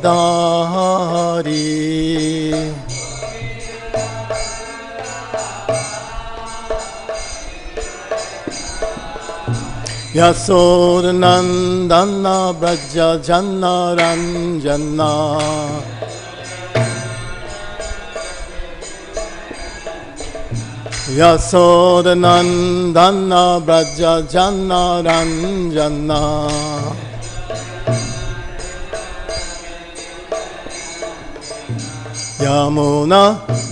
Dari Yasodanandana Braja Janna Ranjana Yasodanandana Braja Janna Ranjana Yamuna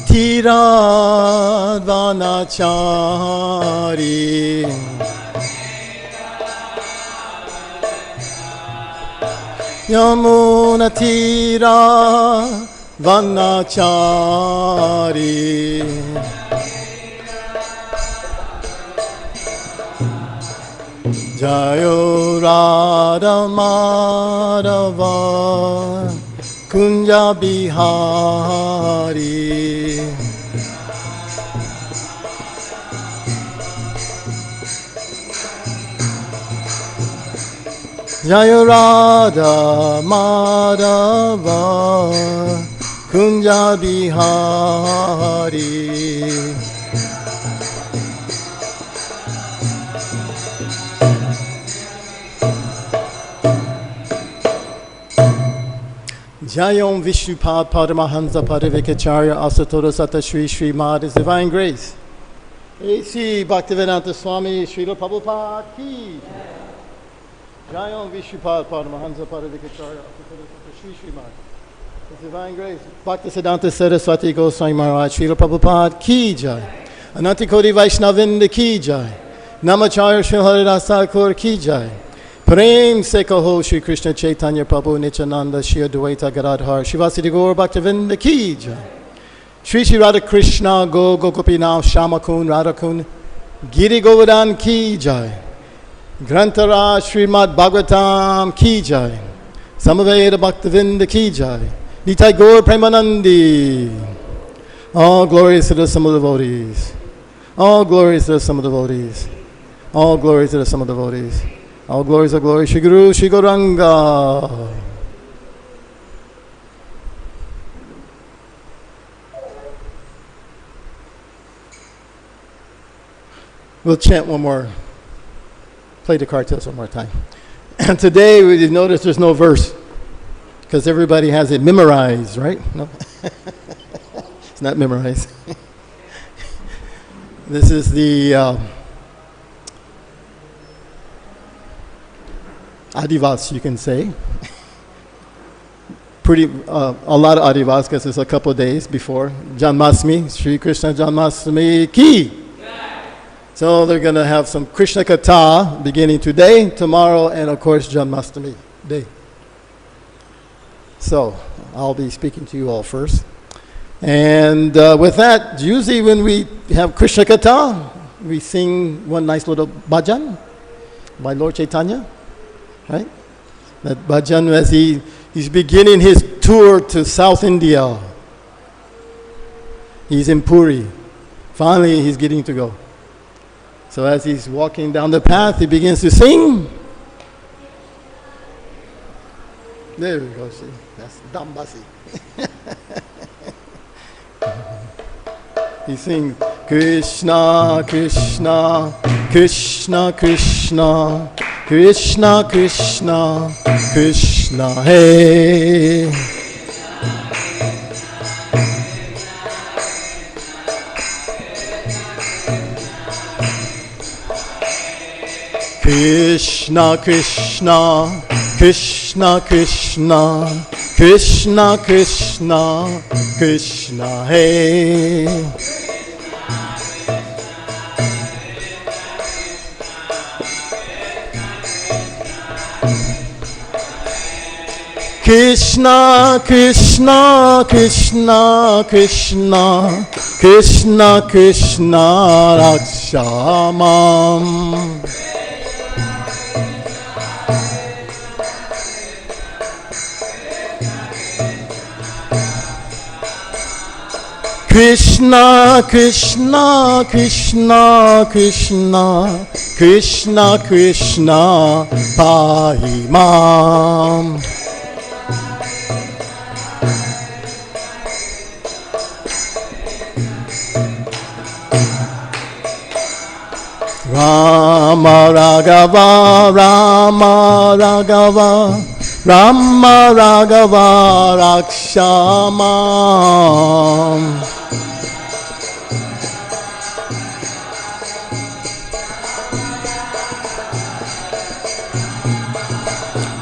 Tiradvanachari Yamuna Tiradvanachari Jayo Radha Madhava Kunja Bihari Jaya Radha Madhava Kunja Bihari Jayom Vishnupad Paramahansa Padavikacharya Asatora Sata Shri Shri Mad His Divine Grace. A.C. Bhaktivedanta Swami Srila Prabhupada Ki. Jayom Vishnupad Paramahansa Padavikacharya Asatora Sata Shri Shri Mad His Divine Grace. Bhaktisiddhanta Saraswati Goswami Maharaj Srila Prabhupada Ki Jai. Ananti Koti Vaishnavinda Ki Jai. Namacharya Sri Haridas Thakur Ki Jai. Prem se kaho Shri Krishna Chaitanya Prabhu Nityananda Shri Advaita Gadadhar Shivasati Gaur Bhaktivinda Ki Jai. Shri Shri Radha Krishna Go Gopinath Shamakun Radhakun Giri Govardhan Ki Jai. Grantara Srimad Bhagavatam Ki Jai. Samaveda Bhaktivinda Ki Jai. Nitai Gaur Premanandi. All glories to the Sama devotees. All glories to the Sama devotees. All glories to the Sama devotees. All glories are glory, Shri Guru, Shri Gauranga. We'll chant one more, play the cartels one more time. And today, we notice there's no verse, because everybody has it memorized, right? No? It's not memorized. This is the Adivas, you can say. Pretty, a lot of Adivas, because it's a couple of days before Janmashtami, Sri Krishna Janmashtami Ki. Yeah. So they're going to have some Krishna Katha beginning today, tomorrow, and of course Janmashtami Day. So I'll be speaking to you all first. And with that, usually when we have Krishna Katha, we sing one nice little bhajan by Lord Chaitanya. Right? That bhajan as he's beginning his tour to South India. He's in Puri. Finally, he's getting to go. So as he's walking down the path, he begins to sing. There we go, see. That's Dambasi. He sings, Krishna, Krishna, Krishna, Krishna, Krishna, Krishna, Krishna, hey. Krishna, Krishna, Krishna, Krishna, Krishna, Krishna, Krishna, hey. Krishna, Krishna, Krishna, Krishna, Krishna, Krishna, Rakshamam. Krishna, Krishna, Krishna, Krishna, Krishna, Krishna, Pahimam. Rama Raghava, Rama Raghava, Rama Raghava Rakshamam.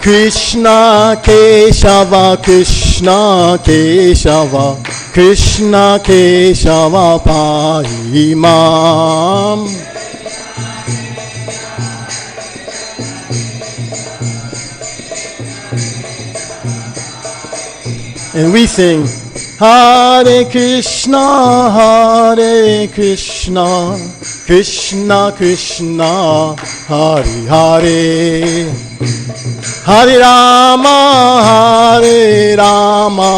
Krishna Keshava, Krishna Keshava, Krishna Keshava Pahimam. And we sing Hare Krishna, Hare Krishna, Krishna Krishna, Hare Hare, Hare Rama, Hare Rama,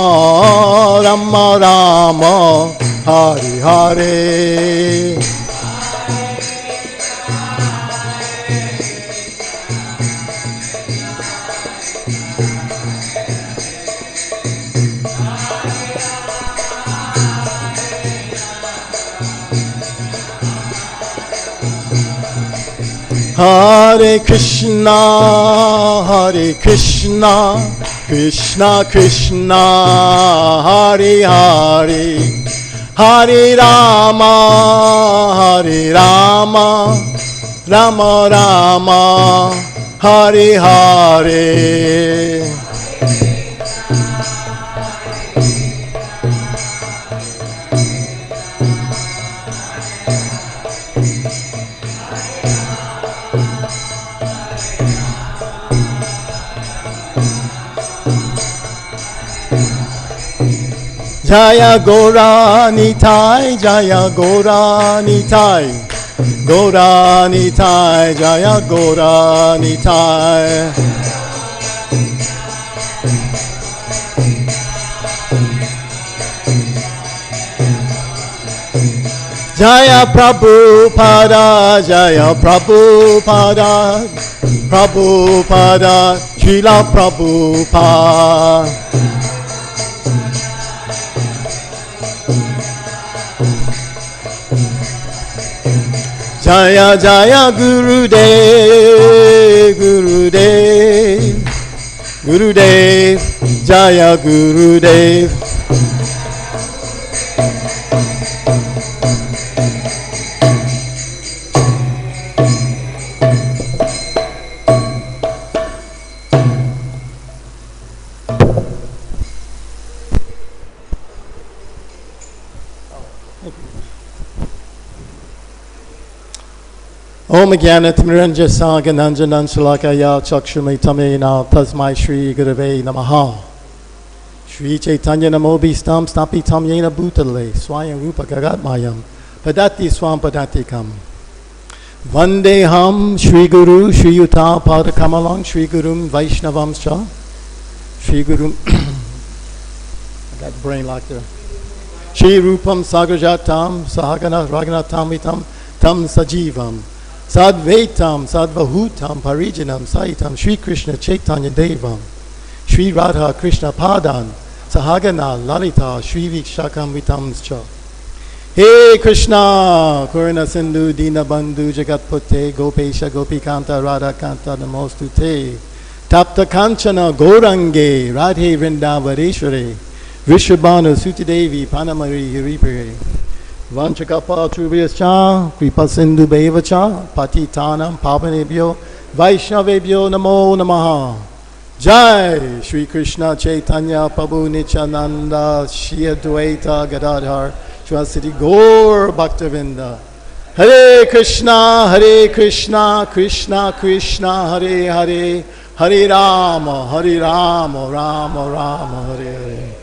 Rama Rama, Hare Hare. Hare Krishna, Hare Krishna, Krishna Krishna, Hare Hare, Hare Rama, Hare Rama, Rama Rama, Hare Hare. Jaya Gora Nitai, Jaya Gora Nitai, Gora Nitai, Jaya Gora Nitai. Jaya Prabhupada, Jaya Prabhupada, Prabhupada, Srila Prabhupada. Jaya Jaya Gurudev, Gurudev, Gurudev, Jaya Gurudev. Om Jnanatimiranja Gananjanan Shalakaya Chakshumi Tamena Tasmai Shri Gurave Namaha. Shri Chaitanya Namo Bhistam Snapi Tamyena Bhutale Swayam Rupa Gagatmayam Padati Swam Padatikam. Vandeham Shri Guru Shri Yuta Padakamalang Shri Gurum Vaishnavam Cha Shri Gurum I got brain locked there. Shri Rupam Sagrajatam Sahagana Raganatam Vitam Tam Sajivam Sadvaitam, Sadvahutam, Parijanam, Saitam, Shri Krishna Chaitanya Devam, Shri Radha Krishna Padan, Sahagana, Lalita, Shri Vikshakam Vitamscha. Hey Krishna, Purna Sindhu, Dina Bandhu, Jagatpute, Gopesha, Gopikanta, Radha Kanta, Namostute, Tapta Kanchana, Gorange, Radhe Vrindavareshware, Vrishabhanu, Sutidevi, Panamari, Hiripere. Vanchakapa Trubhyascha, Kripa Sindhu Bevacha, Patitanam Pavanebhyo, Vaishnavebhyo Namo Namaha. Jai Shri Krishna Chaitanya Prabhu Nityananda, Shri Advaita Gadadhar, Shri Gaur Bhaktavinda. Hare Krishna, Krishna Krishna, Hare Hare, Hare Rama, Rama Rama, Hare Hare.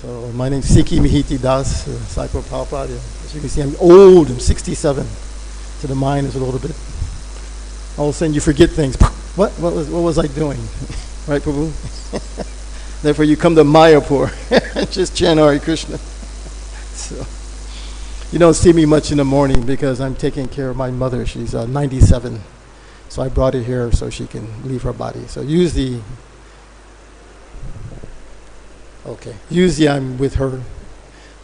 So my name is Sikhi Mahiti Das, Cypro Prabhupada. As you can see, I'm old, I'm 67. So the mind is a little bit, all of a sudden you forget things. What was I doing? Right, Prabhu? Therefore you come to Mayapur and just chant Hare Krishna. So you don't see me much in the morning because I'm taking care of my mother. She's 97. So I brought her here so she can leave her body. So usually I'm with her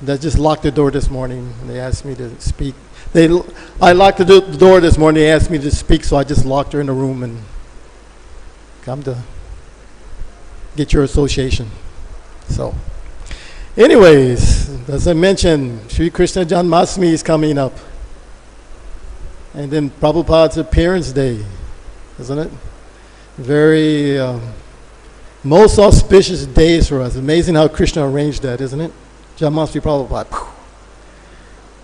They just locked the door this morning. And they asked me to speak. I locked the door this morning. They asked me to speak, so I just locked her in the room and come to get your association. So, anyways, as I mentioned, Sri Krishna Janmashtami is coming up. And then Prabhupada's Appearance Day, isn't it? Very most auspicious days for us. Amazing how Krishna arranged that, isn't it? Janmashtami Prabhupada.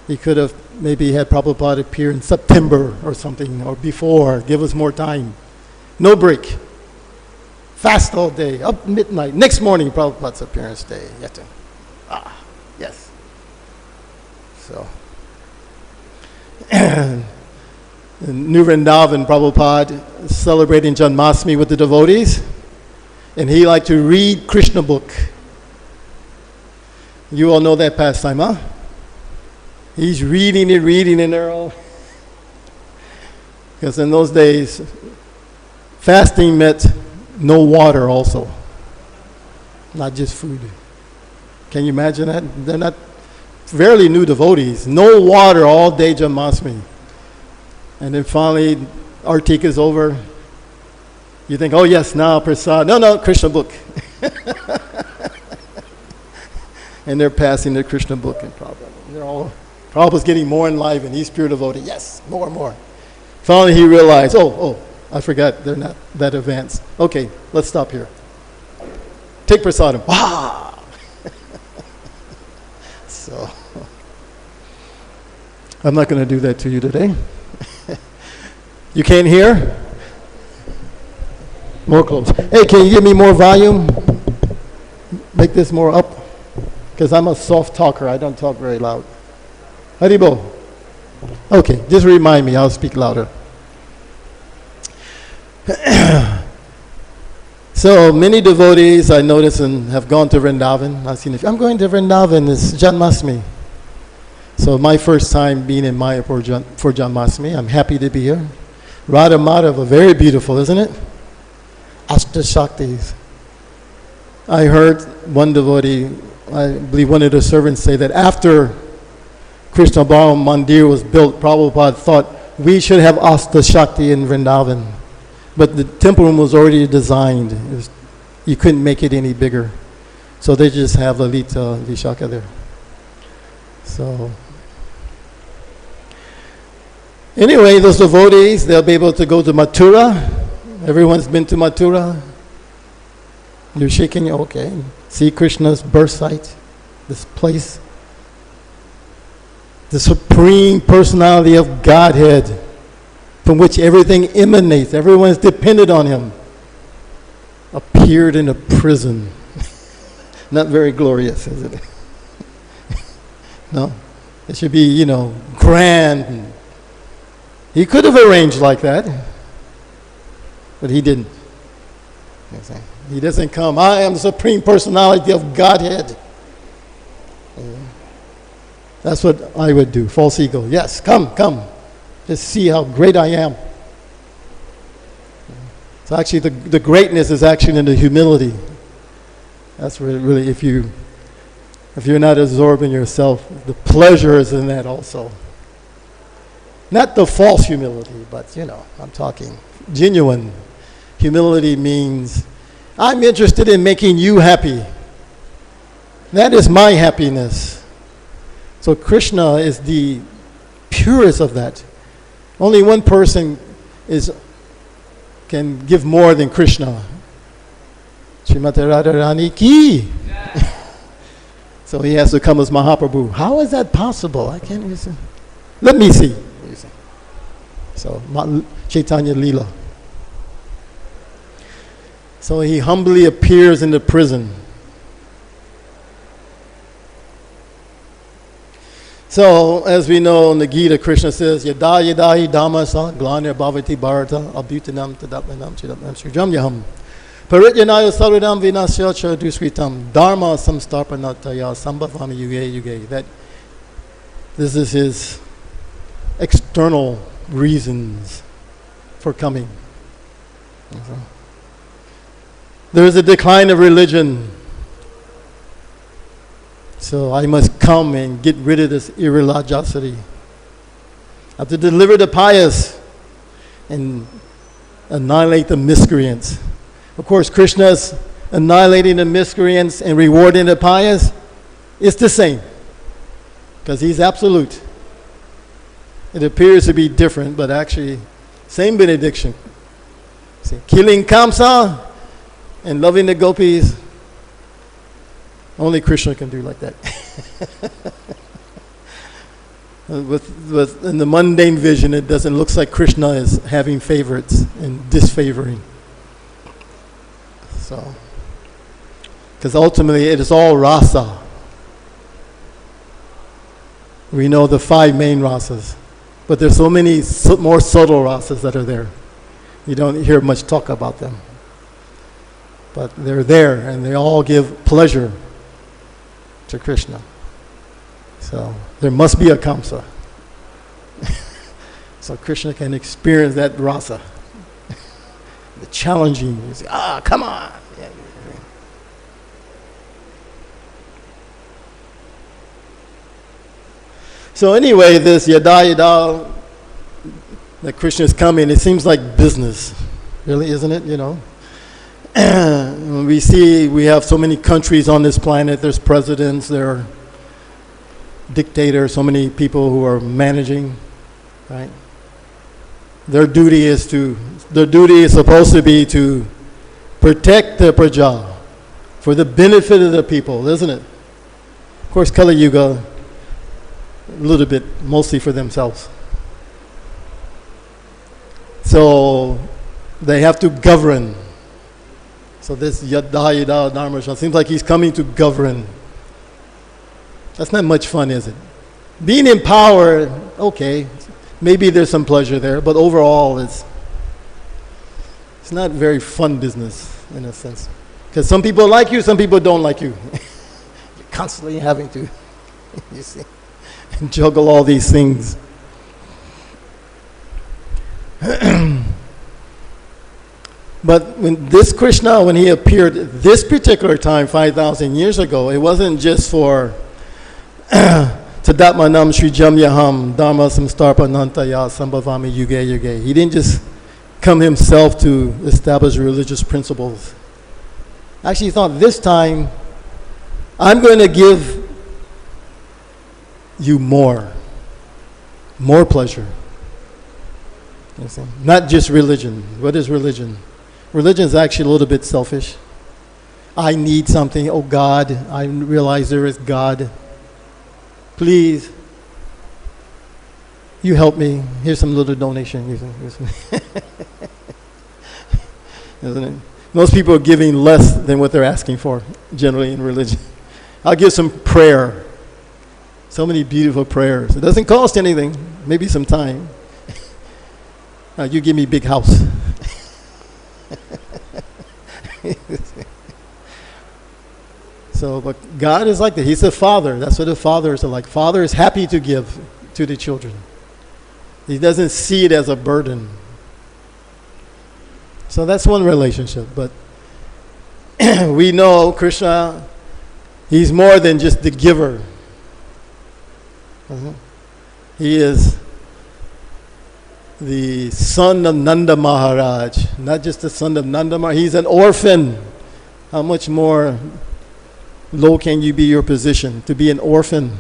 He could have maybe had Prabhupada appear in September or something, or before, give us more time. No break. Fast all day, up midnight. Next morning, Prabhupada's Appearance Day. Yes. So, in New Vrindavan, Prabhupada celebrating Janmashtami with the devotees, and he liked to read Krishna book. You all know that pastime, huh? He's reading it there all. Because in those days, fasting meant no water also. Not just food. Can you imagine that? They're not fairly new devotees. No water all day Janmashtami. And then finally, Artik is over. You think, oh yes, now Prasad. No, Krishna book. And they're passing the Krishna book in Prabhupada. Prabhupada's getting more enlivened. He's pure devotee. Yes, more and more. Finally, he realized, oh, I forgot, they're not that advanced. Okay, let's stop here. Take prasadam. Wow! So, I'm not going to do that to you today. You can't hear? More close. Hey, can you give me more volume? Make this more up? Because I'm a soft talker. I don't talk very loud. Haribo. Okay, just remind me. I'll speak louder. So many devotees I notice and have gone to Vrindavan. I've seen I'm going to Vrindavan. It's Janmashtami. So my first time being in Mayapur for Janmashtami. I'm happy to be here. Radha Madhava, very beautiful, isn't it? Ashta Shaktis. I heard one devotee, I believe one of the servants, say that after Krishna Balaram Mandir was built, Prabhupada thought we should have Ashta Shakti in Vrindavan. But the temple room was already designed. You couldn't make it any bigger. So they just have Lalita Vishaka there. So, anyway, those devotees, they'll be able to go to Mathura. Everyone's been to Mathura. You're shaking your, okay. See Krishna's birth site, this place. The supreme personality of Godhead, from which everything emanates. Everyone is dependent on him. Appeared in a prison. Not very glorious, is it? No? It should be, grand. He could have arranged like that, but he didn't. He doesn't come. I am the supreme personality of Godhead. That's what I would do. False ego. Yes, come. Just see how great I am. So actually the greatness is actually in the humility. That's really if you're not absorbing yourself, the pleasure is in that also. Not the false humility, but I'm talking genuine. Humility means I'm interested in making you happy. That is my happiness. So Krishna is the purest of that. Only one person can give more than Krishna. Srimati Radharani ki. So he has to come as Mahaprabhu. How is that possible? I can't listen. Let me see. So Chaitanya Leela. So he humbly appears in the prison. So, as we know in the Gita, Krishna says, Yada yadahi dhammasa glanir bhavati bharata abhutanam tadapmanam chidapnam srijamyaham parityanaya sarvadam vinasyacha dusritam dharma samstarpanataya sambhavami yuge yuge. That this is his external reasons for coming. There is a decline of religion. So I must come and get rid of this irreligiosity. I have to deliver the pious and annihilate the miscreants. Of course, Krishna's annihilating the miscreants and rewarding the pious. It's the same, because he's absolute. It appears to be different, but actually, same benediction. See, killing Kamsa and loving the gopis, only Krishna can do like that. In the mundane vision, it doesn't look like Krishna is having favorites and disfavoring. So, because ultimately it is all rasa. We know the 5 main rasas, but there's so many more subtle rasas that are there. You don't hear much talk about them, but they're there, and they all give pleasure to Krishna. So there must be a Kamsa. So Krishna can experience that rasa. The challenging. You say, come on. Yeah. So anyway, this yada that Krishna is coming, it seems like business. Really, isn't it? You know? We have so many countries on this planet. There's presidents, there are dictators, so many people who are managing, right? Their duty is supposed to be to protect the praja for the benefit of the people, isn't it? Of course, Kali Yuga, a little bit, mostly for themselves. So they have to govern. So this yada dharma seems like he's coming to govern. That's not much fun, is it? Being in power, okay, maybe there's some pleasure there, but overall it's not very fun business in a sense. Because some people like you, some people don't like you. You're constantly having to, you see, juggle all these things. But when this Krishna, when he appeared this particular time, 5,000 years ago, it wasn't just for Tadatmanam Sri Jamyaham Dharma Samstarpanantaya Sambhavami Yuge Yuge. He didn't just come himself to establish religious principles. Actually, he thought this time, I'm going to give you more pleasure. You see? Not just religion. What is religion? Religion is actually a little bit selfish. I need something. Oh God, I realize there is God. Please, you help me. Here's some little donation. Isn't it? Most people are giving less than what they're asking for, generally in religion. I'll give some prayer. So many beautiful prayers. It doesn't cost anything. Maybe some time. You give me a big house. So, but God is like that. He's a father. That's what the fathers are like. Father is happy to give to the children. He doesn't see it as a burden. So that's one relationship. But we know Krishna, he's more than just the giver. He is the son of Nanda Maharaj. Not just the son of Nanda Maharaj. He's an orphan. How much more low can you be your position to be an orphan?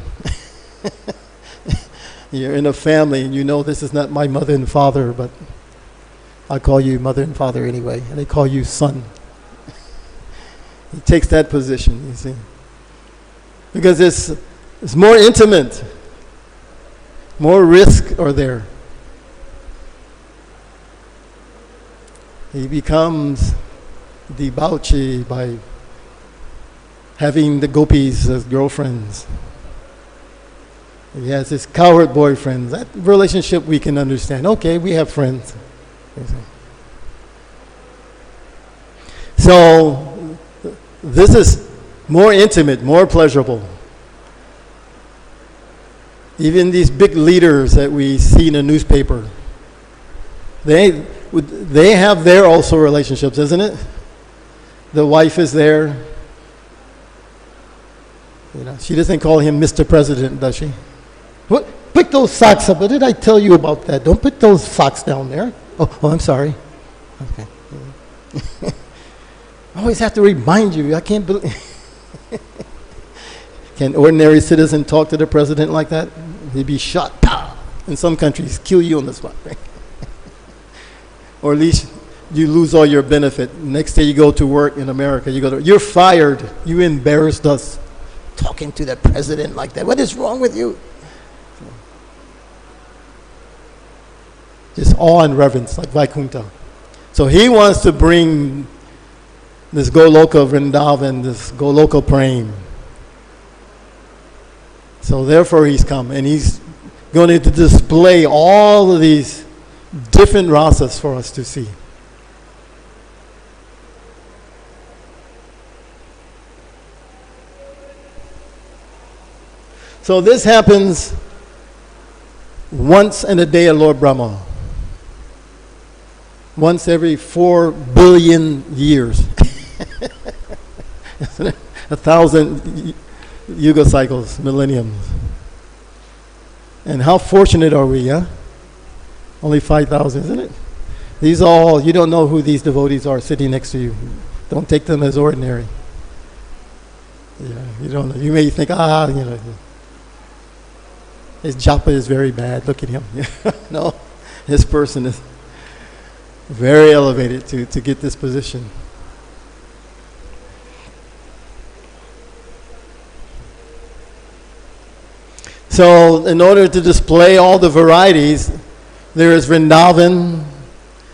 You're in a family and you know this is not my mother and father, but I call you mother and father anyway, and they call you son. He takes that position, you see, because it's more intimate, more risk are there. He becomes debauchee by having the gopis as girlfriends. He has his coward boyfriends. That relationship we can understand. Okay, we have friends. So this is more intimate, more pleasurable. Even these big leaders that we see in the newspaper, they have their also relationships, isn't it? The wife is there. She doesn't call him Mr. President, does she? What? Pick those socks up. What did I tell you about that? Don't put those socks down there. Oh, I'm sorry. Okay. I always have to remind you. I can't believe. Can ordinary citizen talk to the president like that? He'd be shot. Pow! In some countries, kill you on the spot. Right? Or at least you lose all your benefit. Next day you go to work in America, you're fired. You embarrassed us talking to the president like that. What is wrong with you? Just awe and reverence, like Vaikuntha. So he wants to bring this Goloka Vrindavan, this Goloka Prem. So therefore he's come, and he's going to display all of these different rasas for us to see. So this happens once in a day of Lord Brahma. Once every 4 billion years. 1,000 yuga cycles, millenniums. And how fortunate are we, yeah? Only 5,000, isn't it? These all, you don't know who these devotees are sitting next to you. Don't take them as ordinary. Yeah, you don't know. You may think, his japa is very bad. Look at him. No, this person is very elevated to get this position. So in order to display all the varieties, there is Vrindavan,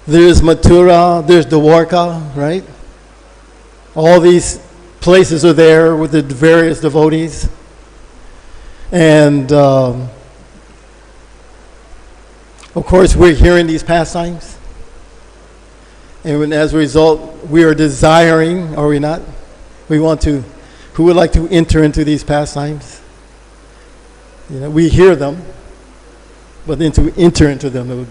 there is Mathura, there's Dwarka, right? All these places are there with the various devotees. And of course, we're hearing these pastimes. And as a result, we are desiring, are we not? Who would like to enter into these pastimes? We hear them, but then to enter into them,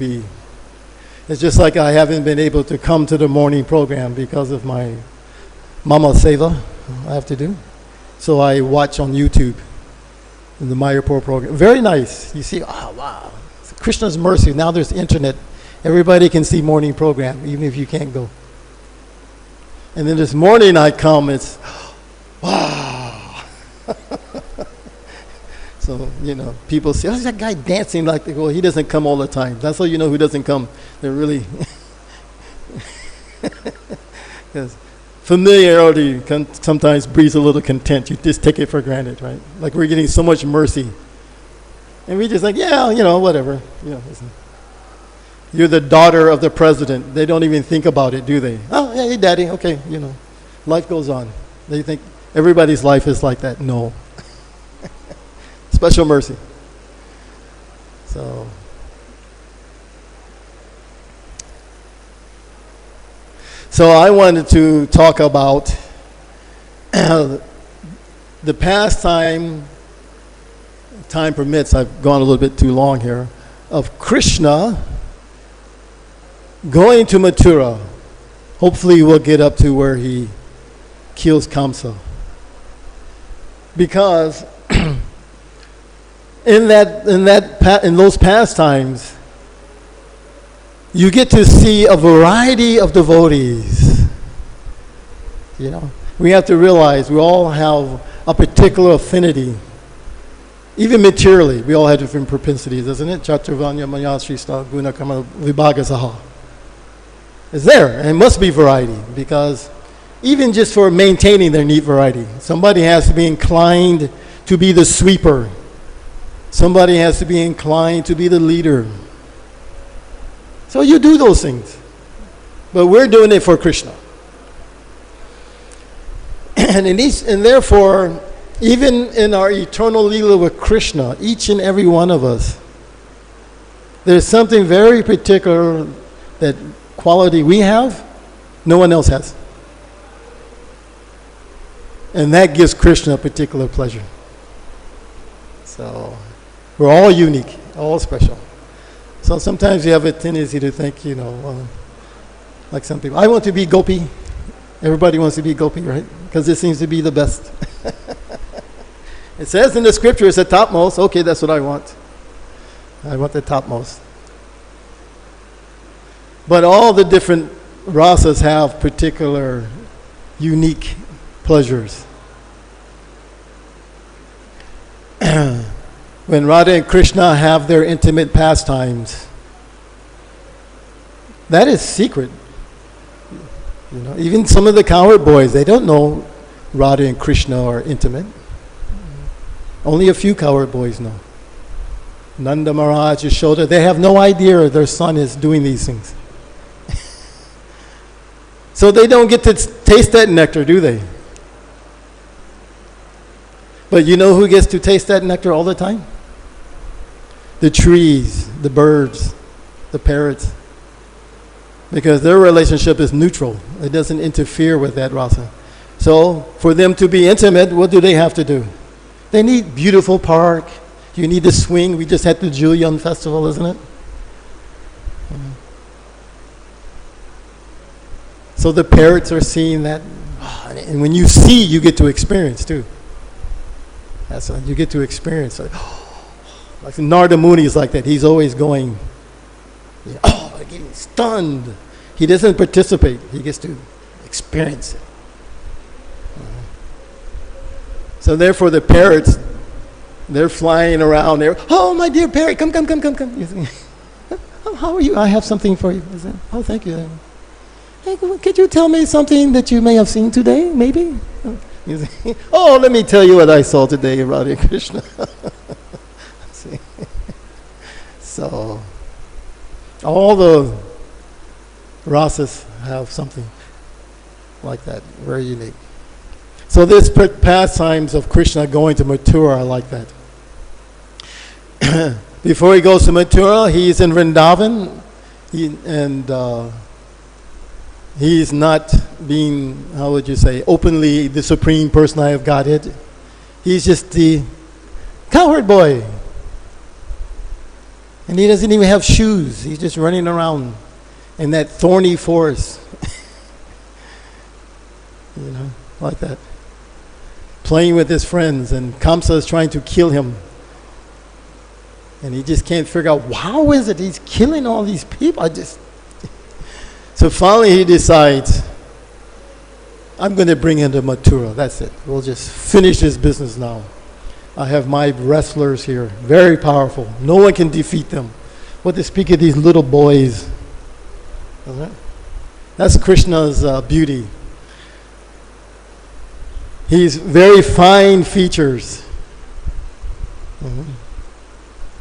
it's just like I haven't been able to come to the morning program because of my Mama Seva I have to do. So I watch on YouTube in the Mayapur program. Very nice. You see, oh, wow. It's Krishna's mercy. Now there's internet. Everybody can see morning program, even if you can't go. And then this morning I come, it's, wow. So, people say, oh, is that guy dancing like that? Well, he doesn't come all the time. That's how you know who doesn't come. They're really, because familiarity sometimes breeds a little content. You just take it for granted, right? Like we're getting so much mercy. And we just like, yeah, whatever. You're the daughter of the president. They don't even think about it, do they? Oh, hey, daddy, okay, life goes on. They think everybody's life is like that. No. Special mercy. So I wanted to talk about the pastime, time permits, I've gone a little bit too long here, of Krishna going to Mathura. Hopefully we'll get up to where he kills Kamsa. Because in those pastimes, you get to see a variety of devotees. We have to realize we all have a particular affinity. Even materially, we all have different propensities, isn't it? Chaturvanya Mayashrista Guna Kama Vibhagasaha. It's there, and it must be variety, because even just for maintaining their neat variety, somebody has to be inclined to be the sweeper. Somebody has to be inclined to be the leader. So you do those things. But we're doing it for Krishna. And therefore, even in our eternal Leela with Krishna, each and every one of us, there's something very particular, that quality we have, no one else has. And that gives Krishna a particular pleasure. So we're all unique, all special. So sometimes you have a tendency to think, like some people, I want to be Gopi. Everybody wants to be Gopi, right? Because it seems to be the best. It says in the scripture it's the topmost. Okay, that's what I want. I want the topmost. But all the different rasas have particular unique pleasures. When Radha and Krishna have their intimate pastimes, that is secret. You know, even some of the cowherd boys, they don't know Radha and Krishna are intimate. Only a few cowherd boys know. Nanda Maharaj, Yashoda, they have no idea their son is doing these things. So they don't get to taste that nectar, do they? But you know who gets to taste that nectar all the time? The trees, the birds, the parrots. Because their relationship is neutral. It doesn't interfere with that rasa. So for them to be intimate, what do they have to do? They need beautiful park. You need to swing. We just had the Julian festival, isn't it? So the parrots are seeing that. And when you see, you get to experience too. That's what you get to experience. Like Narada Muni is like that. He's always going, getting stunned. He doesn't participate. He gets to experience it. So therefore the parrots, they're flying around there. Oh, my dear parrot, come. How are you? I have something for you. Oh, thank you. Hey, could you tell me something that you may have seen today, maybe? Oh, let me tell you what I saw today, Radha Krishna. So, all the rasas have something like that, very unique. So this pastimes of Krishna going to Mathura are like that. Before he goes to Mathura, he's in Vrindavan, he's not being, how would you say, openly the Supreme Personality of Godhead. He's just the cowherd boy. And he doesn't even have shoes. He's just running around in that thorny forest. Like that. Playing with his friends, and Kamsa is trying to kill him. And he just can't figure out, how is it he's killing all these people? So finally he decides, I'm going to bring him to Mathura. That's it. We'll just finish this business now. I have my wrestlers here, very powerful. No one can defeat them. What to speak of these little boys. That's Krishna's beauty. He's very fine features.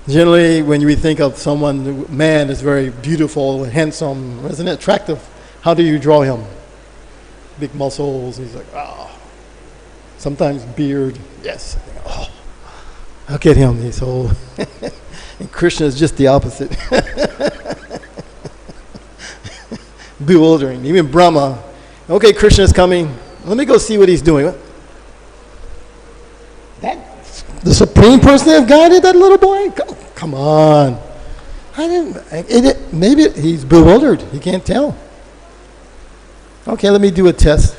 Generally, when we think of someone, man is very beautiful, handsome, isn't it attractive? How do you draw him? Big muscles. He's like, sometimes beard. Yes. Look at him. He's so. And Krishna is just the opposite. Bewildering. Even Brahma. Okay, Krishna's coming. Let me go see what he's doing. The Supreme Person of God is that little boy? Come on. Maybe he's bewildered. He can't tell. Okay, let me do a test.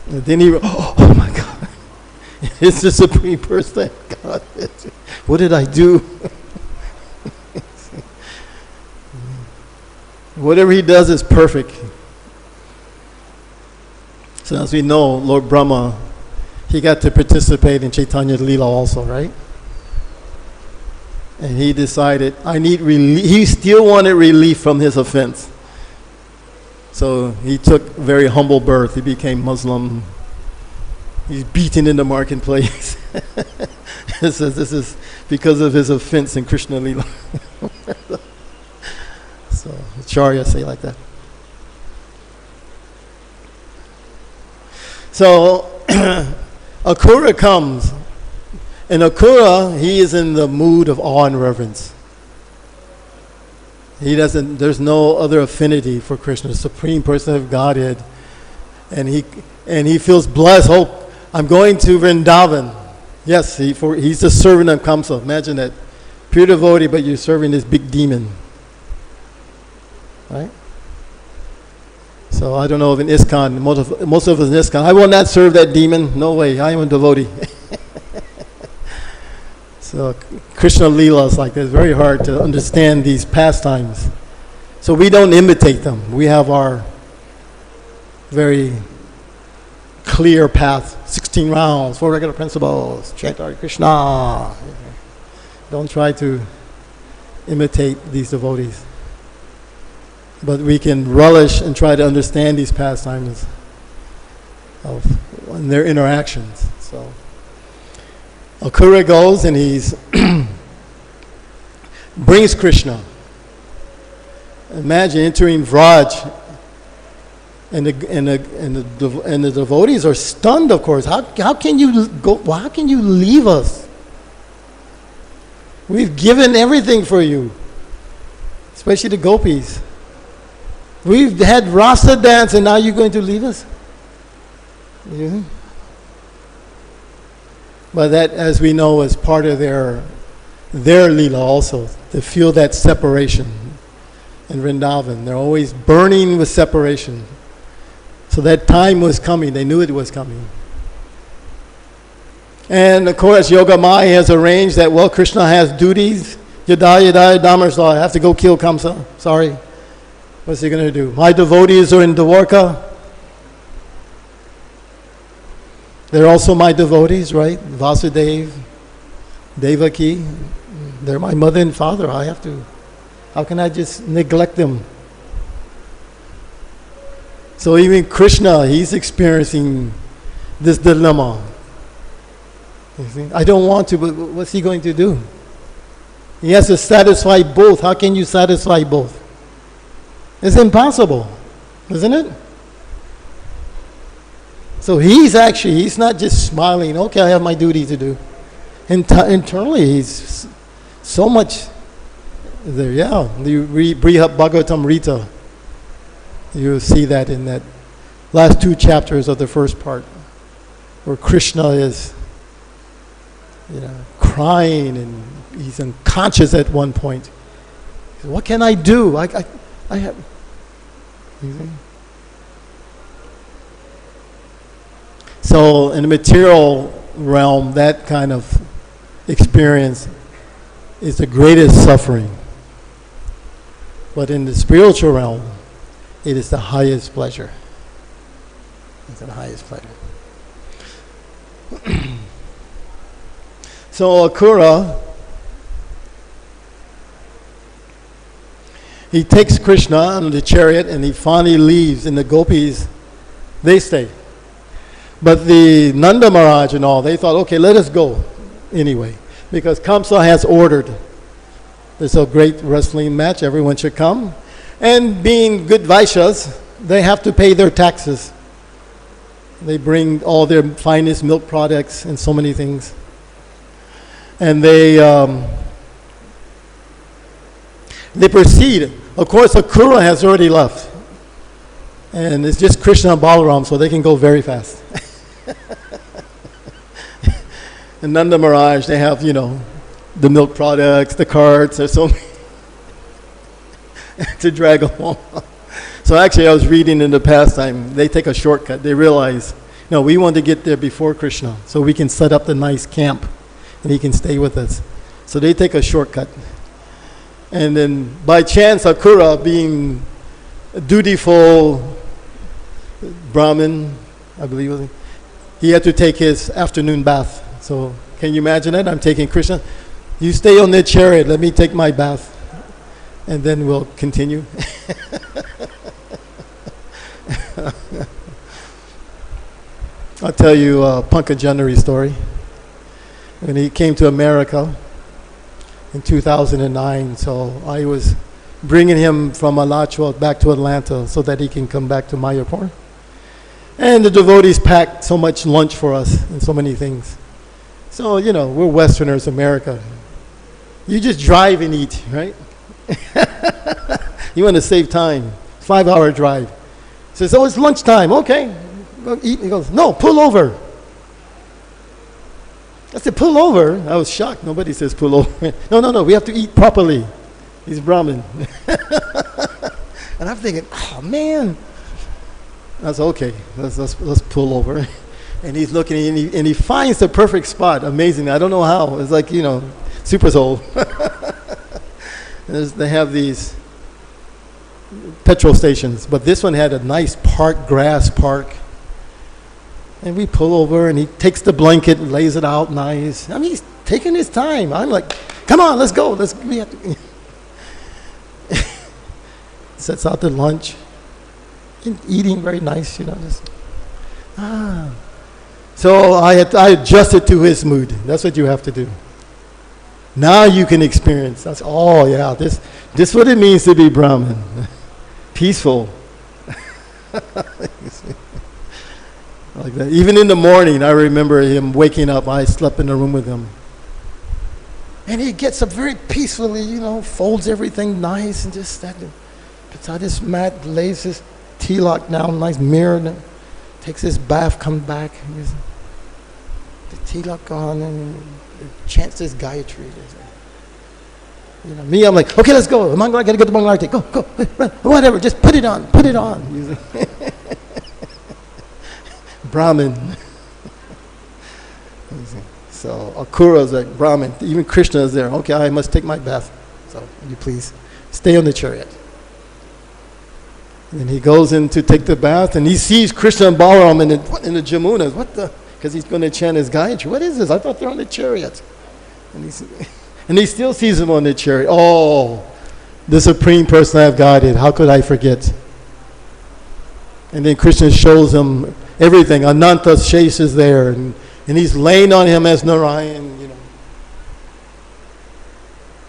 And then oh my God. It's the Supreme Person of God. What did I do? Whatever he does is perfect. So as we know, Lord Brahma, he got to participate in Chaitanya Leela also, right? And he decided, I need relief. He still wanted relief from his offense. So he took very humble birth. He became Muslim. He's beaten in the marketplace. It says this is because of his offense in Krishna Leela. So Acharya say like that. So Akura comes. In Akura, he is in the mood of awe and reverence. There's no other affinity for Krishna, the Supreme Person of Godhead. And he feels blessed. Oh, I'm going to Vrindavan. Yes, he's the servant of Kamsa. Imagine that. Pure devotee, but you're serving this big demon. Right? So I don't know if in ISKCON, most of us in ISKCON, I will not serve that demon. No way, I am a devotee. So Krishna Leela is like that. It's very hard to understand these pastimes. So we don't imitate them. We have our very clear path, 16 rounds, 4 regular principles, chant Hare Krishna. Don't try to imitate these devotees. But we can relish and try to understand these pastimes of their interactions. So Akura goes and he's brings Krishna. Imagine entering Vraj, and the devotees are stunned. Of course, how can you go? How can you leave us? We've given everything for you, especially the gopis. We've had rasa dance, and now you're going to leave us? Yeah. But that, as we know, is part of their lila also, to feel that separation. In Vrindavan, they're always burning with separation. So that time was coming. They knew it was coming. And of course, Yoga Maya has arranged that, well, Krishna has duties. Yada Dhammarsa, I have to go kill Kamsa. Sorry. What's he going to do? My devotees are in Dwarka. They're also my devotees, right? Vasudev, Devaki. They're my mother and father. How can I just neglect them? So even Krishna, he's experiencing this dilemma. You see? I don't want to, but what's he going to do? He has to satisfy both. How can you satisfy both? It's impossible, isn't it? So he's not just smiling, okay, I have my duty to do. Internally, he's so much there. Yeah, you read Brihat Bhagavatam Rita. You see that in that last 2 chapters of the first part, where Krishna is, crying, and he's unconscious at one point. He says, what can I do? I have. You see? So in the material realm, that kind of experience is the greatest suffering. But in the spiritual realm, it is the highest pleasure. It's the highest pleasure. So Akura, he takes Krishna on the chariot and he finally leaves, and the gopis, they stay. But the Nanda Maharaj and all, they thought, okay, let us go anyway, because Kamsa has ordered. There's a great wrestling match, everyone should come. And being good Vaishyas, they have to pay their taxes. They bring all their finest milk products and so many things. And they proceed. Of course, Akura has already left. And it's just Krishna and Balaram, so they can go very fast. And Nanda Maharaj, they have, the milk products, the carts, there's so many to drag along. So actually, I was reading in the pastime, they take a shortcut. They realize, we want to get there before Krishna, so we can set up the nice camp, and he can stay with us. So they take a shortcut. And then by chance, Akura, being a dutiful Brahmin, I believe was he had to take his afternoon bath. So can you imagine it? I'm taking Krishna. You stay on the chariot, let me take my bath, and then we'll continue. I'll tell you a Pankajandari story. When he came to America in 2009, so I was bringing him from Alachua back to Atlanta so that he can come back to Mayapur. And the devotees packed so much lunch for us and so many things. So, we're Westerners, America. You just drive and eat, right? You want to save time. 5-hour drive. He says, it's lunchtime. Okay, go eat. He goes, no, pull over. I said, pull over? I was shocked. Nobody says pull over. No, we have to eat properly. He's Brahmin. And I'm thinking, oh, man. I said, okay, let's pull over. And he's looking, and he finds the perfect spot. Amazing. I don't know how. It's like, Super Soul. They have these petrol stations, but this one had a nice park, grass park. And we pull over, and he takes the blanket and lays it out nice. I mean, he's taking his time. I'm like, come on, let's go. We have to. Sets out the lunch. And eating very nice, just. So I adjusted to his mood. That's what you have to do. Now you can experience. That's this is what it means to be Brahmin. Peaceful. Like that. Even in the morning, I remember him waking up. I slept in the room with him. And he gets up very peacefully, folds everything nice and just puts out his mat, lays his tilak down, nice mirror, and takes his bath, comes back. The tilak on and chants his Gayatri. Me, I'm like, okay, let's go. I gotta go to Mangalarti. Go, whatever, just put it on. Brahmin. So Akura's like Brahmin. Even Krishna is there. Okay, I must take my bath. So will you please stay on the chariot. And he goes in to take the bath, and he sees Krishna and Balaram in the Jamunas. What the? Because he's going to chant his Gayatri. What is this? I thought they're on the chariot. And he still sees him on the chariot. Oh, the Supreme Personality of Godhead. How could I forget? And then Krishna shows him everything. Ananta Shesh is there, and he's laying on him as Narayan,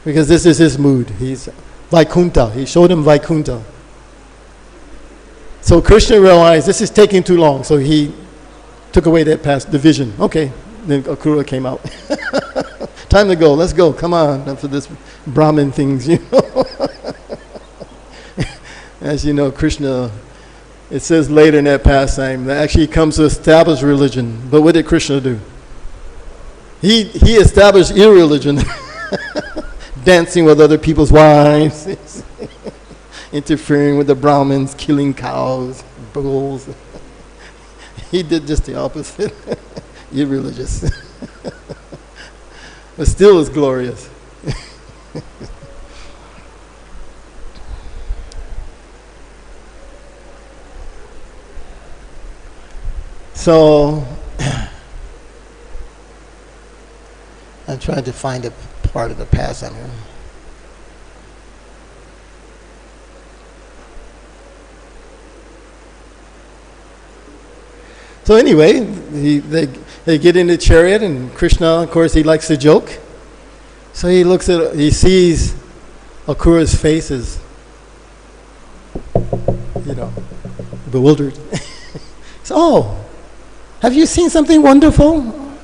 Because this is his mood. He's Vaikuntha. He showed him Vaikuntha. So Krishna realized this is taking too long, so he took away that past division. Okay, then Akura came out. Time to go. Let's go. Come on. After this Brahmin things, As you know, Krishna, it says later in that pastime that actually he comes to establish religion. But what did Krishna do? He established irreligion. Dancing with other people's wives. Interfering with the Brahmins, killing cows, bulls. He did just the opposite. Irreligious. But still is glorious. So, I'm trying to find a part of the pastime here. So anyway, they get in the chariot, and Krishna, of course, he likes to joke. So he sees Akura's faces, bewildered. So, have you seen something wonderful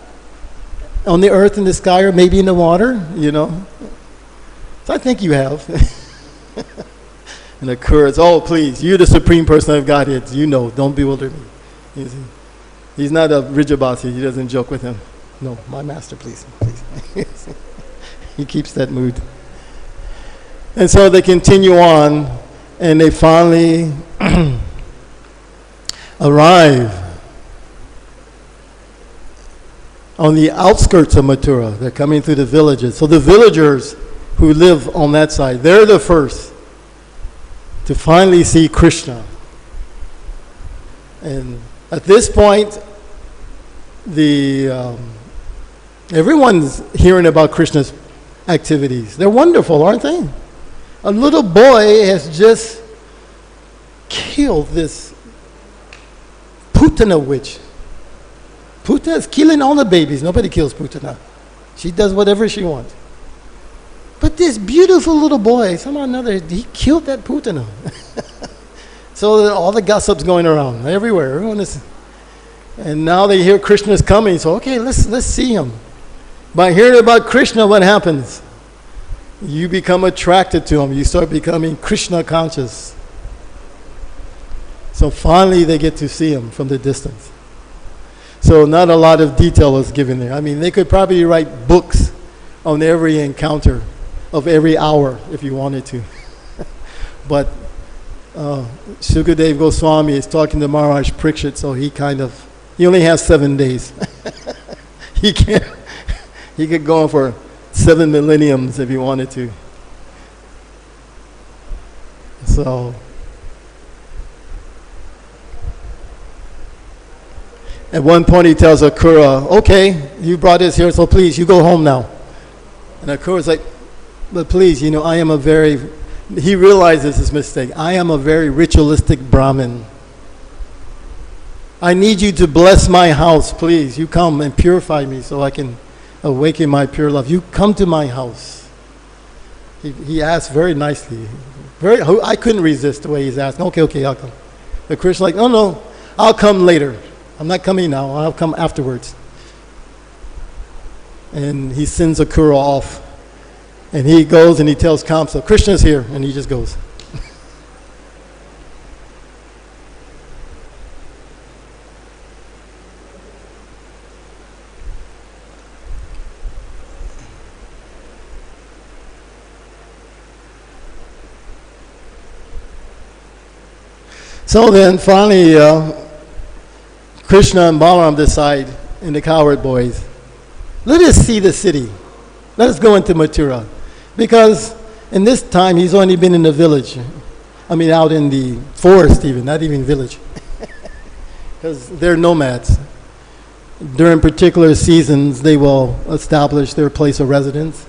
on the earth, in the sky, or maybe in the water? So I think you have. And Akura's, oh please, you're the Supreme Person of Godhead. Don't bewilder me. He's not a Rijabhasi. He doesn't joke with him. No, my master, please. He keeps that mood. And so they continue on, and they finally arrive on the outskirts of Mathura. They're coming through the villages. So the villagers who live on that side, they're the first to finally see Krishna. And at this point, everyone's hearing about Krishna's activities. They're wonderful, aren't they? A little boy has just killed this Putana witch. Putana is killing all the babies. Nobody kills Putana. She does whatever she wants. But this beautiful little boy, somehow or another, he killed that Putana. So all the gossip's going around everywhere. Everyone is, and now they hear Krishna's coming. So okay, let's see him. By hearing about Krishna, what happens? You become attracted to him. You start becoming Krishna conscious. So finally, they get to see him from the distance. So not a lot of detail is given there. I mean, they could probably write books on every encounter of every hour if you wanted to. But Shukadev Goswami is talking to Maharaj Parikshit, so he only has 7 days. He could go on for 7 millenniums if you wanted to. So, at one point he tells Akura, okay, you brought us here, so please, you go home now. And Akura's like, but please, I am he realizes his mistake. I am a very ritualistic Brahmin. I need you to bless my house, please. You come and purify me so I can awaken my pure love. You come to my house. He asked very nicely. I couldn't resist the way he's asking. Okay, I'll come. But Krishna's like, no, I'll come later. I'm not coming now. I'll come afterwards. And he sends Akura off. And he goes and he tells Kamsa, Krishna's here. And he just goes. So then finally, Krishna and Balaram decide, and the cowherd boys, let us see the city. Let us go into Mathura. Because in this time, he's only been in the village. Out in the forest even, not even village. Because they're nomads. During particular seasons, they will establish their place of residence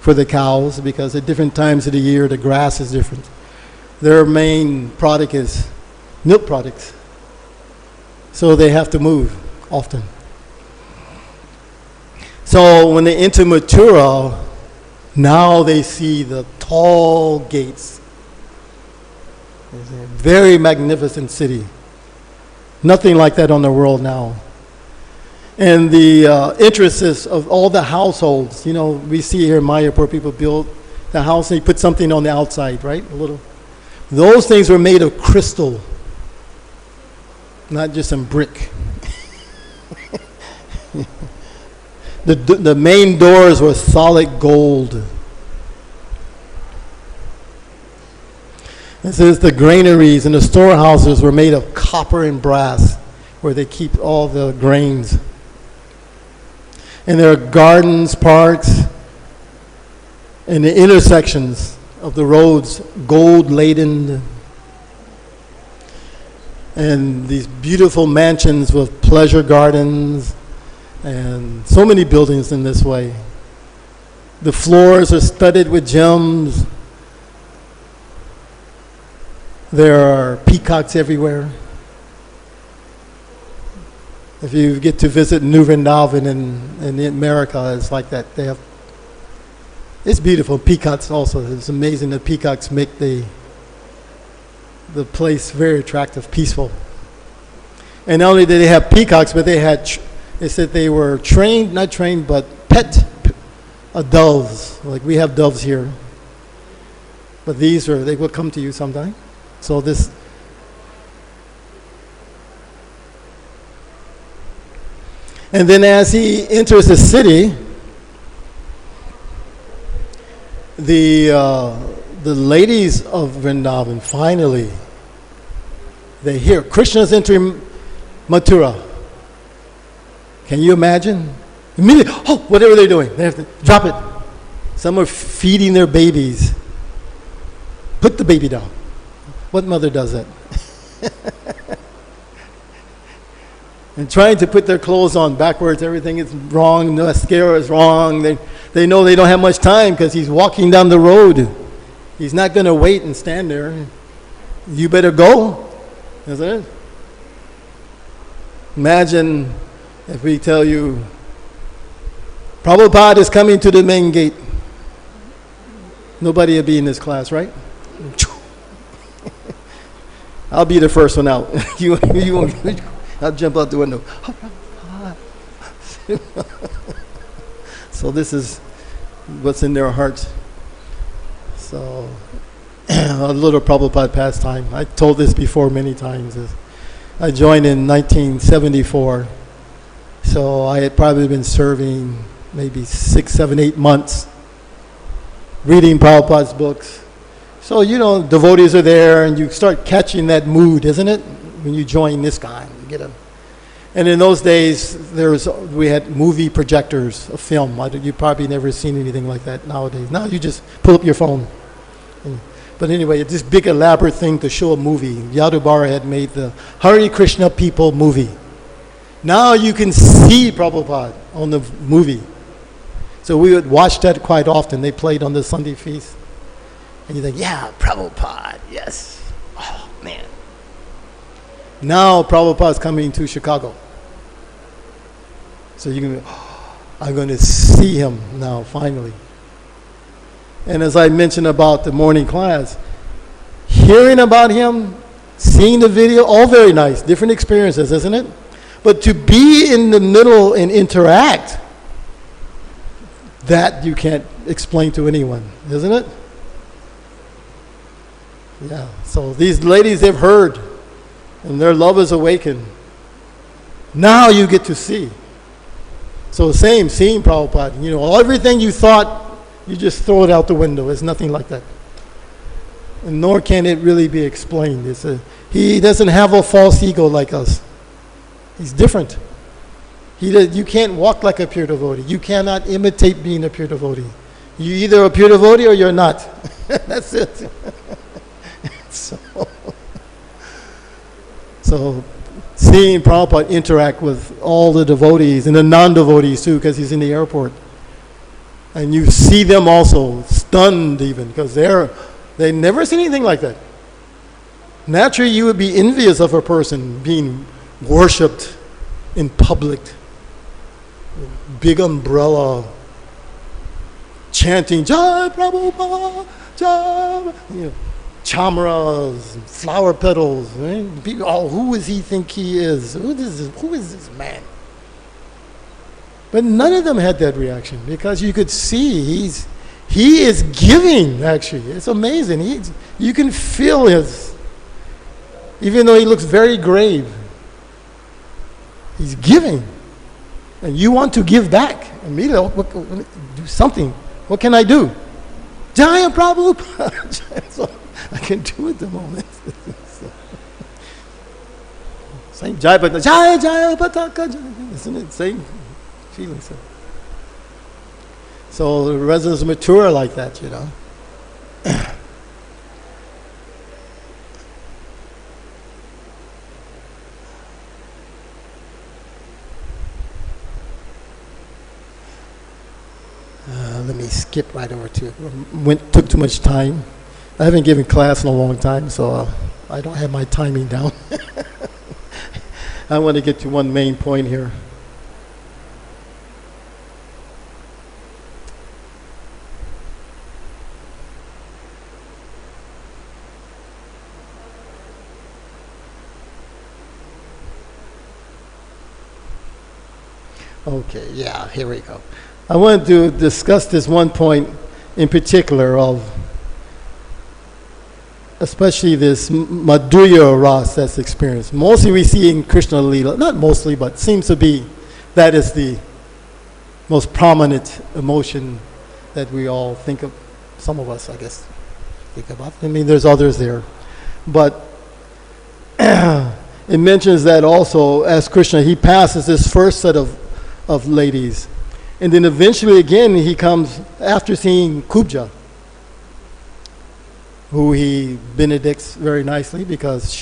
for the cows, because at different times of the year, the grass is different. Their main product is milk products. So they have to move often. So when they enter Mathura, now they see the tall gates. It's a very magnificent city. Nothing like that on the world now. And the interests of all the households, we see here in Mayapur, people build the house and they put something on the outside, right? Those things were made of crystal. Not just some brick. The main doors were solid gold. It says the granaries and the storehouses were made of copper and brass, where they keep all the grains. And there are gardens, parks, and the intersections of the roads, gold laden. And these beautiful mansions with pleasure gardens and so many buildings in this way. The floors are studded with gems. There are peacocks everywhere. If you get to visit New Vrindavan in America, it's like that. It's beautiful. Peacocks also. It's amazing that peacocks make the place very attractive, peaceful. And not only did they have peacocks, but they said they were not trained, but pet doves. Like we have doves here. But they will come to you sometime. So this, and then as he enters the city, the ladies of Vrindavan, finally, they hear Krishna's entering Mathura. Can you imagine? Immediately, whatever they're doing, they have to drop it. Some are feeding their babies. Put the baby down. What mother does that? And trying to put their clothes on backwards, everything is wrong, the mascara is wrong. They know they don't have much time because he's walking down the road. He's not going to wait and stand there. You better go, isn't it? Imagine if we tell you, Prabhupada is coming to the main gate. Nobody will be in this class, right? I'll be the first one out. you won't. I'll jump out the window. So this is what's in their hearts. So a little Prabhupada pastime. I told this before many times. I joined in 1974. So I had probably been serving maybe 6, 7, 8 months, reading Prabhupada's books. So, devotees are there and you start catching that mood, isn't it? When you join this guy, And in those days, we had movie projectors of film. You've probably never seen anything like that nowadays. Now you just pull up your phone. But anyway, this big elaborate thing to show a movie. Yadubara had made the Hare Krishna People movie. Now you can see Prabhupada on the movie. So we would watch that quite often. They played on the Sunday feast. And you think, yeah, Prabhupada, yes. Oh, man. Now Prabhupada's coming to Chicago. So you can, I'm going to see him now, finally. And as I mentioned about the morning class, hearing about him, seeing the video, all very nice, different experiences, isn't it? But to be in the middle and interact, that you can't explain to anyone, isn't it? Yeah, so these ladies have heard, and their love is awakened. Now you get to see. So seeing Prabhupada, everything you thought, you just throw it out the window. It's nothing like that. And nor can it really be explained. He doesn't have a false ego like us. He's different. You can't walk like a pure devotee. You cannot imitate being a pure devotee. You're either a pure devotee or you're not. That's it. So seeing Prabhupada interact with all the devotees and the non-devotees too, because he's in the airport. And you see them also stunned even, because they never seen anything like that. Naturally, you would be envious of a person being worshipped in public. Big umbrella, chanting, Jai Prabhupada, Jai, chamras, flower petals. Right? People, who does he think he is? Who is this man? But none of them had that reaction, because you could see he is giving, actually. It's amazing. You can feel even though he looks very grave, he's giving. And you want to give back. Immediately, do something. What can I do? Jaya Prabhupada. So I can do it at the moment. Same Jaya Pataka. Isn't it? Same feeling. So the residents mature like that, Let me skip right over to it. Took too much time. I haven't given class in a long time, so I don't have my timing down. I want to get to one main point here. Okay, yeah, here we go. I want to discuss this one point in particular especially this Madhurya Ras that's experienced. Mostly we see in Krishna Leela, not mostly, but seems to be that is the most prominent emotion that we all think of, some of us, I guess, think about. I mean, there's others there. But it mentions that also as Krishna, he passes this first set of ladies. And then eventually again he comes after seeing Kubja, who he benedicts very nicely because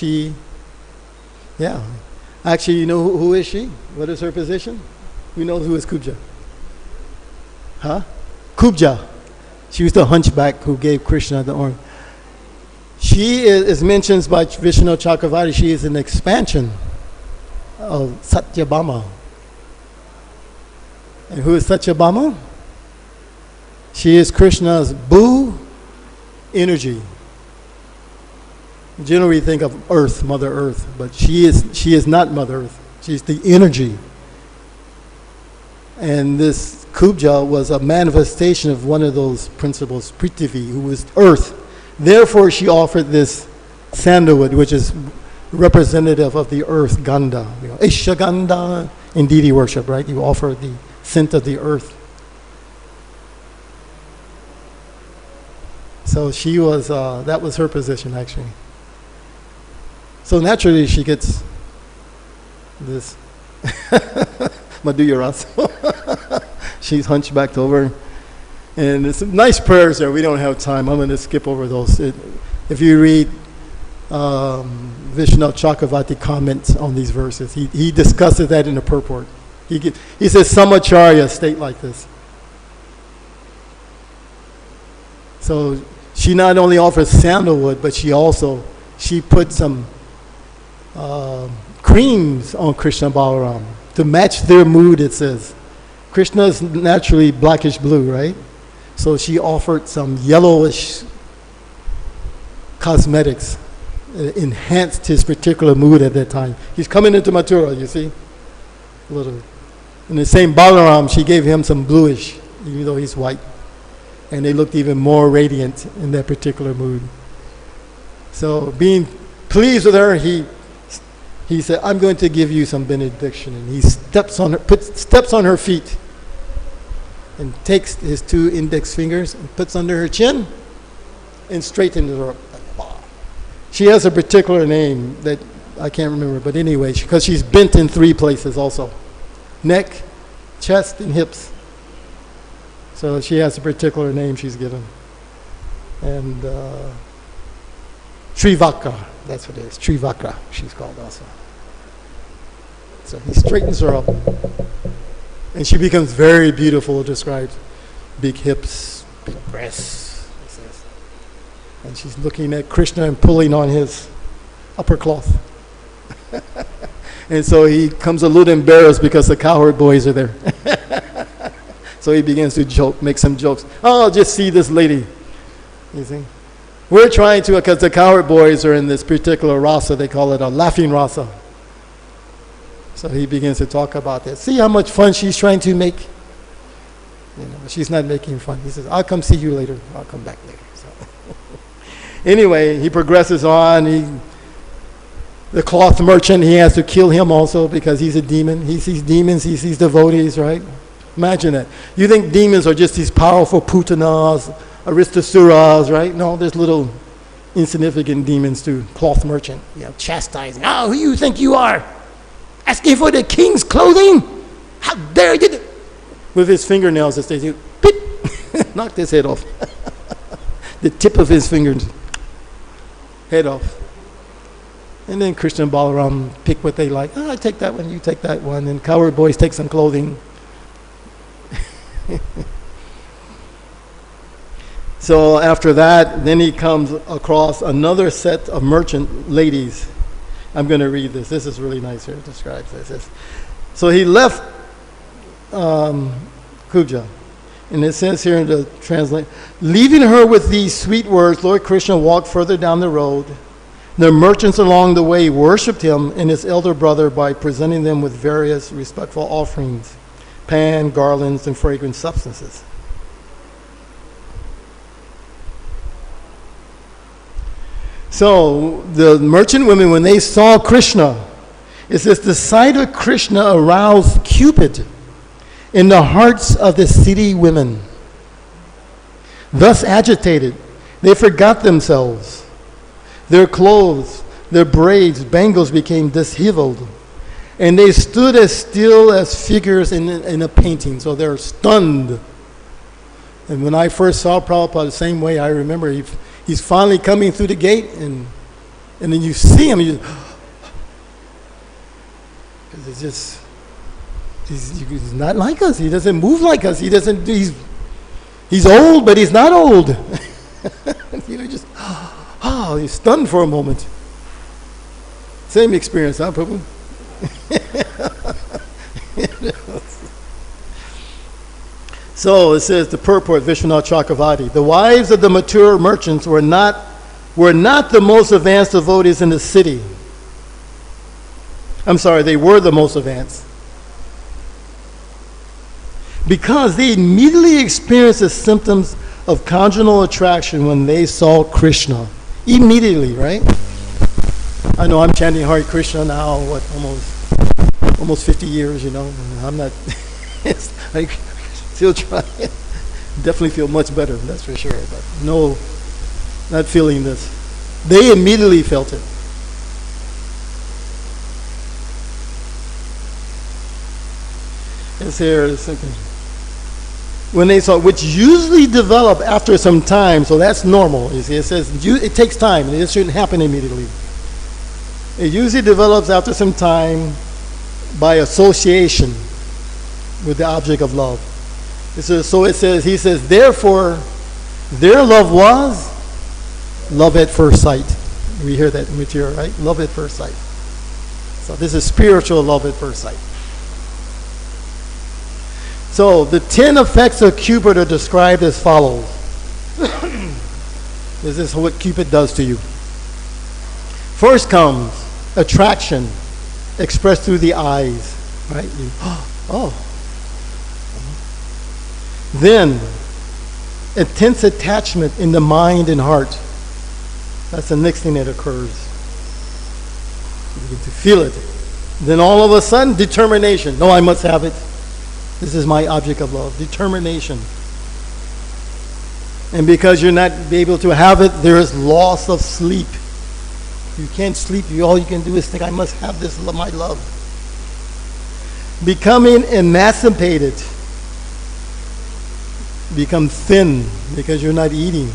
actually, you know who is she? What is her position? Who knows who is Kubja? Huh? Kubja. She was the hunchback who gave Krishna the orange. She is mentioned by Vishnu Chakravarti. She is an expansion of Satyabhama. And who is Satyabhama? She is Krishna's Bhu energy. Generally we think of Earth, Mother Earth, but she is not Mother Earth. She's the energy. And this Kubja was a manifestation of one of those principles, Prithvi, who was Earth. Therefore she offered this sandalwood, which is representative of the earth, Ganda. Isha Ganda in deity worship, right? You offer the scent of the earth. So she was, that was her position actually. So naturally she gets this Madhurasa. She's hunchbacked over. And it's nice prayers there. We don't have time. I'm going to skip over those. If you read Vishnu Chakravarti comments on these verses, he discusses that in the purport. He says some acharyas state like this. So she not only offers sandalwood, but she put some creams on Krishna Balaram to match their mood, it says. Krishna is naturally blackish blue, right? So she offered some yellowish cosmetics. Enhanced his particular mood at that time. He's coming into Mathura, you see? A little. In the same Balaram, she gave him some bluish, even though he's white. And they looked even more radiant in that particular mood. So being pleased with her, he said, I'm going to give you some benediction. And he steps on her feet and takes his 2 index fingers and puts under her chin and straightens her up. She has a particular name that I can't remember, but anyway, because she's bent in 3 places also. Neck, chest, and hips. So she has a particular name she's given. And Trivakra, that's what it is. Trivakra, she's called also. So he straightens her up. And she becomes very beautiful, described. Big hips, big breasts, it says. And she's looking at Krishna and pulling on his upper cloth. And so he comes a little embarrassed because the cowherd boys are there. So he begins to joke, make some jokes. Oh, just see this lady. You see? We're trying to, because the cowherd boys are in this particular rasa, they call it a laughing rasa. So he begins to talk about that. See how much fun she's trying to make? You know, she's not making fun. He says, I'll come see you later. I'll come back later. So anyway, he progresses on. The cloth merchant, he has to kill him also because he's a demon. He sees demons, he sees devotees, right? Imagine that. You think demons are just these powerful putanas, aristasuras, right? No, there's little insignificant demons too. Cloth merchant, chastising. Oh, who you think you are? Asking for the king's clothing? How dare you? With his fingernails, as they do, pip, knocked his head off. The tip of his fingers, head off. And then Krishna and Balaram pick what they like. Oh, I take that one, you take that one. And cowherd boys take some clothing. So after that, then he comes across another set of merchant ladies. I'm going to read this. This is really nice here. It describes this. So he left Kubja. And it says here in the translate, leaving her with these sweet words, Lord Krishna walked further down the road. The merchants along the way worshipped him and his elder brother by presenting them with various respectful offerings, pan, garlands, and fragrant substances. So the merchant women, when they saw Krishna, it says the sight of Krishna aroused Cupid in the hearts of the city women. Thus agitated, they forgot themselves. Their clothes, their braids, bangles became disheveled, and they stood as still as figures in a painting. So they're stunned. And when I first saw Prabhupada the same way, I remember he's finally coming through the gate, and then you see him, it's just, he's not like us. He doesn't move like us. He's old, but he's not old. He's stunned for a moment. Same experience, huh, Prabhu? So it says the purport, Vishwanath Chakravarti. The wives of the mature merchants were not the most advanced devotees in the city. I'm sorry, they were the most advanced. Because they immediately experienced the symptoms of conjugal attraction when they saw Krishna. Immediately, right? I know I'm chanting Hare Krishna now, almost 50 years, I'm not, I still trying. Definitely feel much better, that's for sure, but no, not feeling this. They immediately felt it. It's here. It's okay. When they saw, which usually develop after some time, so that's normal. You see, it says it takes time, and it shouldn't happen immediately. It usually develops after some time by association with the object of love. So it says, he says, therefore, their love was love at first sight. We hear that material, right? Love at first sight. So this is spiritual love at first sight. So the 10 effects of Cupid are described as follows. This is what Cupid does to you. First comes attraction, expressed through the eyes, right? Oh. Then, intense attachment in the mind and heart. That's the next thing that occurs. You get to feel it. Then all of a sudden, determination. No, I must have it. This is my object of love. Determination. And because you're not able to have it, there is loss of sleep. You can't sleep. All you can do is think, I must have this, my love. Becoming emancipated. Become thin because you're not eating.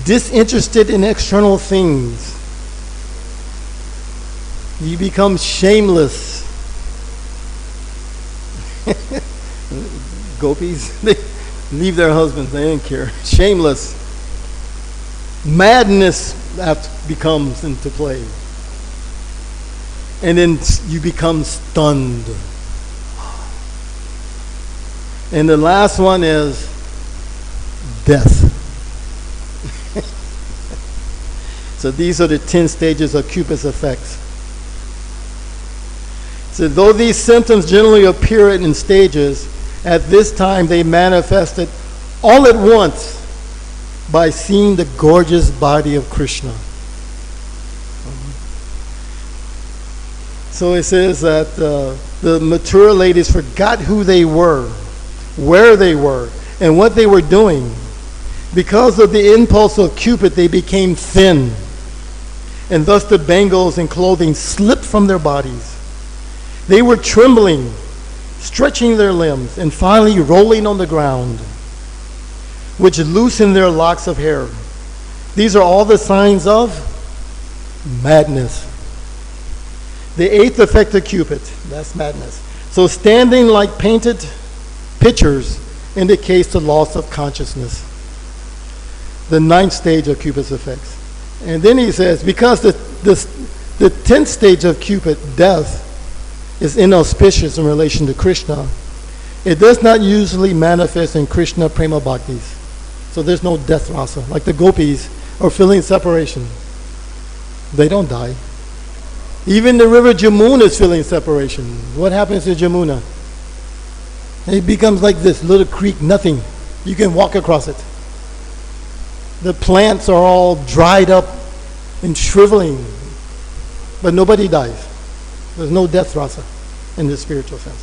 Disinterested in external things. You become shameless. Gopis, they leave their husbands, they don't care. Shameless. Madness becomes into play. And then you become stunned. And the last one is death. So these are the 10 stages of Cupid's effects. So though these symptoms generally appear in stages, at this time they manifested all at once by seeing the gorgeous body of Krishna. So it says that the mature ladies forgot who they were, where they were, and what they were doing. Because of the impulse of Cupid, they became thin, and thus the bangles and clothing slipped from their bodies. They were trembling, stretching their limbs, and finally rolling on the ground, which loosened their locks of hair. These are all the signs of madness. The 8th effect of Cupid, that's madness. So standing like painted pictures indicates the loss of consciousness. The 9th stage of Cupid's effects. And then he says, because the 10th stage of Cupid, death, is inauspicious in relation to Krishna, it does not usually manifest in Krishna prema bhaktis. So there's no death rasa. Like the gopis are feeling separation. They don't die. Even the river Jamuna is feeling separation. What happens to Jamuna? It becomes like this little creek, nothing. You can walk across it. The plants are all dried up and shriveling, but nobody dies. There's no death rasa in the spiritual sense.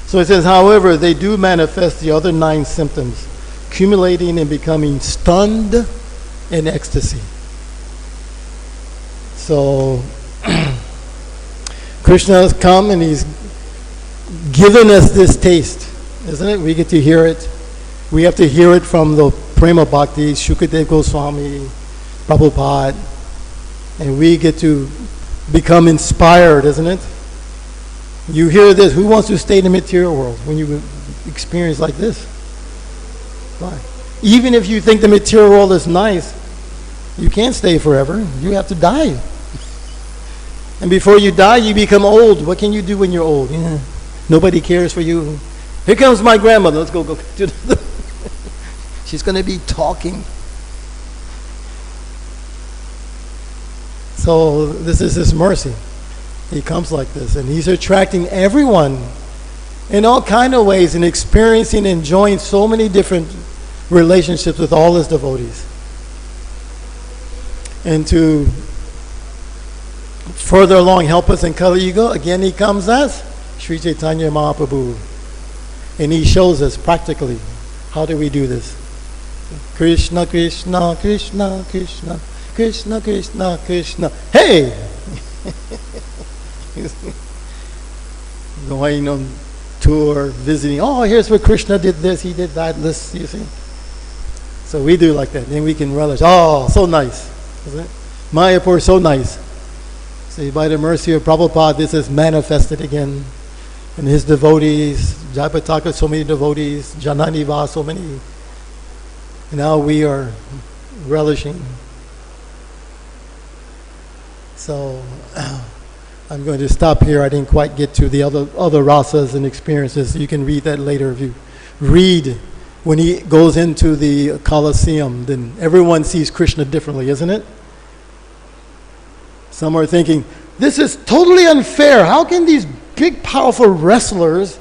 So it says, however, they do manifest the other 9 symptoms, accumulating and becoming stunned in ecstasy. So Krishna has come and he's given us this taste, isn't it? We get to hear it. We have to hear it from the Prema Bhakti, Shukadev Goswami, Prabhupada, and we get to become inspired, isn't it? You hear this, who wants to stay in the material world when you experience like this? Why? Even if you think the material world is nice, you can't stay forever. You have to die. And before you die, you become old. What can you do when you're old? Yeah. Nobody cares for you. Here comes my grandmother. Let's go. She's going to be talking. So this is His mercy. He comes like this, and He's attracting everyone in all kind of ways and experiencing, enjoying so many different relationships with all His devotees. And to further along help us in Kali Yuga, again He comes as Sri Chaitanya Mahaprabhu. And He shows us practically how do we do this. Krishna, Krishna, Krishna, Krishna, Krishna, Krishna, Krishna. Hey! Going on tour, visiting. Oh, here's where Krishna did this, he did that. This, you see. So we do like that. Then we can relish. Oh, so nice. Isn't it? Mayapur, so nice. See, by the mercy of Prabhupada, this is manifested again. And his devotees, Jayapataka, so many devotees, Jananiva, so many. Now we are relishing. So I'm going to stop here. I didn't quite get to the other rasas and experiences. You can read that later if you read. When he goes into the Colosseum, then everyone sees Krishna differently, isn't it? Some are thinking, this is totally unfair. How can these big, powerful wrestlers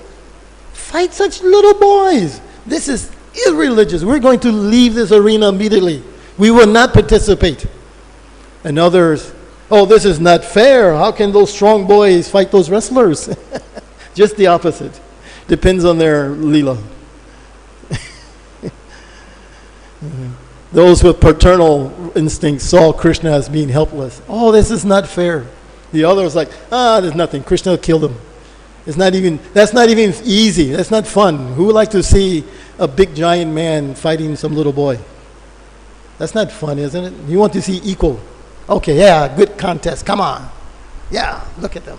fight such little boys? This is irreligious. We're going to leave this arena immediately. We will not participate. And others, oh, this is not fair. How can those strong boys fight those wrestlers? Just the opposite. Depends on their lila. Those with paternal instincts saw Krishna as being helpless. Oh, this is not fair. The others like, there's nothing. Krishna killed him. That's not even easy. That's not fun. Who would like to see a big giant man fighting some little boy? That's not fun, isn't it? You want to see equal. Okay, yeah, good contest. Come on. Yeah, look at them.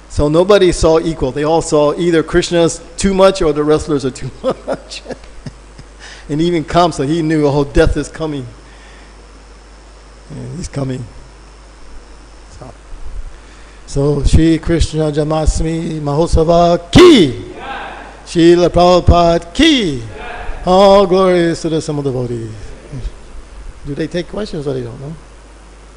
So nobody saw equal. They all saw either Krishna's too much or the wrestlers are too much. And even Kamsa, he knew, oh, death is coming. And he's coming. So, Shri Krishna Jamasmi Mahosava Ki! Srila Prabhupada Ki! All glories to the Sama devotees. Do they take questions or they don't know?